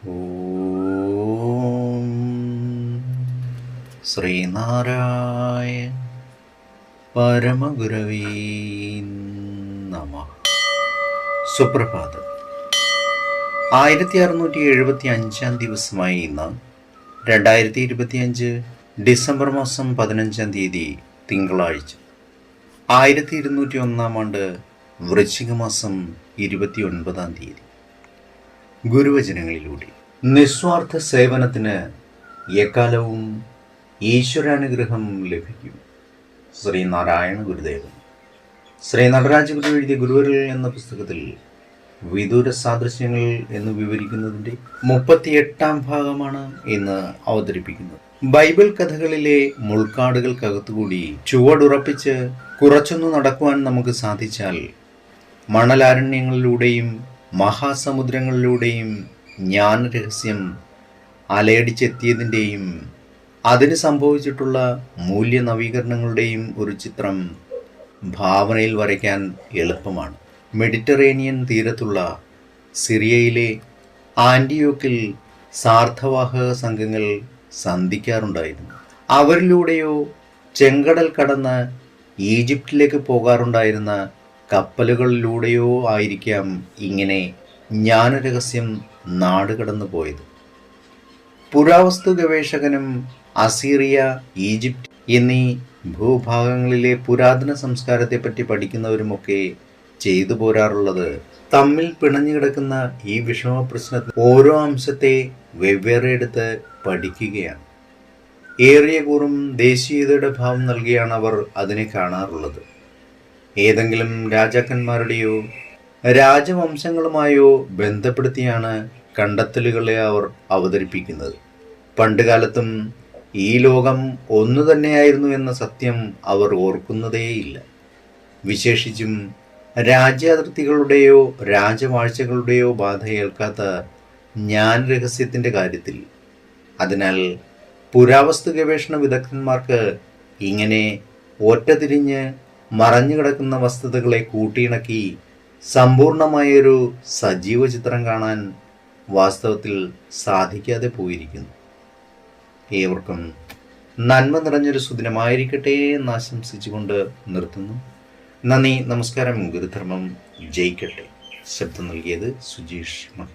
ഓം ശ്രീനാരായണ പരമഗുരവേ നമഃ. സുപ്രഭാതം. 1675 ദിവസമായി ഇന്ന് 2025 ഡിസംബർ മാസം 15 തീയതി തിങ്കളാഴ്ച. 1201 ആണ്ട് വൃശ്ചിക മാസം 29 തീയതി. ഗുരുവചനങ്ങളിലൂടെ നിസ്വാർത്ഥ സേവനത്തിന് എക്കാലവും ഈശ്വരാനുഗ്രഹം ലഭിക്കും. ശ്രീനാരായണ ഗുരുദേവൻ. ശ്രീ നടരാജ ഗുരു എഴുതിയ ഗുരുവരിൽ എന്ന പുസ്തകത്തിൽ വിദൂര സാദൃശ്യങ്ങൾ എന്ന് വിവരിക്കുന്നതിൻ്റെ 38 ഭാഗമാണ് ഇന്ന് അവതരിപ്പിക്കുന്നത്. ബൈബിൾ കഥകളിലെ മുൾക്കാടുകൾക്കകത്തുകൂടി ചുവടുറപ്പിച്ച് കുറച്ചൊന്നു നടക്കുവാൻ നമുക്ക് സാധിച്ചാൽ മണലാരണ്യങ്ങളിലൂടെയും മഹാസമുദ്രങ്ങളിലൂടെയും ജ്ഞാനരഹസ്യം അലയടിച്ചെത്തിയതിൻ്റെയും അതിന് സംഭവിച്ചിട്ടുള്ള മൂല്യനവീകരണങ്ങളുടെയും ഒരു ചിത്രം ഭാവനയിൽ വരയ്ക്കാൻ എളുപ്പമാണ്. മെഡിറ്ററേനിയൻ തീരത്തുള്ള സിറിയയിലെ ആൻറ്റിയോക്കിൽ സാർത്ഥവാഹക സംഘങ്ങൾ സന്ധിക്കാറുണ്ടായിരുന്നു. അവരിലൂടെയോ ചെങ്കടൽ കടന്ന് ഈജിപ്തിലേക്ക് പോകാറുണ്ടായിരുന്ന കപ്പലുകളിലൂടെയോ ആയിരിക്കാം ഇങ്ങനെ ജ്ഞാനരഹസ്യം നാടുകടന്നു പോയത്. പുരാവസ്തു ഗവേഷകനും അസീറിയ, ഈജിപ്റ്റ് എന്നീ ഭൂഭാഗങ്ങളിലെ പുരാതന സംസ്കാരത്തെപ്പറ്റി പഠിക്കുന്നവരുമൊക്കെ ചെയ്തു പോരാറുള്ളത് തമ്മിൽ പിണഞ്ഞു കിടക്കുന്ന ഈ വിഷമ പ്രശ്നത്തിൽ ഓരോ അംശത്തെ വെവ്വേറെ എടുത്ത് പഠിക്കുകയാണ്. ഏറിയ കൂറും ദേശീയതയുടെ ഭാവം നൽകിയാണ് അവർ അതിനെ കാണാറുള്ളത്. ഏതെങ്കിലും രാജാക്കന്മാരുടെയോ രാജവംശങ്ങളുമായോ ബന്ധപ്പെടുത്തിയാണ് കണ്ടെത്തലുകളെ അവർ അവതരിപ്പിക്കുന്നത്. പണ്ടുകാലത്തും ഈ ലോകം ഒന്നു തന്നെയായിരുന്നു എന്ന സത്യം അവർ ഓർക്കുന്നതേയില്ല. വിശേഷിച്ചും രാജ്യാതിർത്തികളുടെയോ രാജവാഴ്ചകളുടെയോ ബാധ ഏൽക്കാത്ത ജ്ഞാനരഹസ്യത്തിൻ്റെ കാര്യത്തിൽ. അതിനാൽ പുരാവസ്തു ഗവേഷണ വിദഗ്ധന്മാർക്ക് ഇങ്ങനെ ഒറ്റതിരിഞ്ഞ് മറഞ്ഞു കിടക്കുന്ന വസ്തുതകളെ കൂട്ടിയിണക്കി സമ്പൂർണമായൊരു സജീവ ചിത്രം കാണാൻ വാസ്തവത്തിൽ സാധിക്കാതെ പോയിരിക്കുന്നു. ഏവർക്കും നന്മ നിറഞ്ഞൊരു സുദിനമായിരിക്കട്ടെ എന്ന് ആശംസിച്ചുകൊണ്ട് നിർത്തുന്നു. നന്ദി, നമസ്കാരം. ഗുരുധർമ്മം ജയിക്കട്ടെ. ശബ്ദം നൽകിയത് സുജീഷ് മഹി.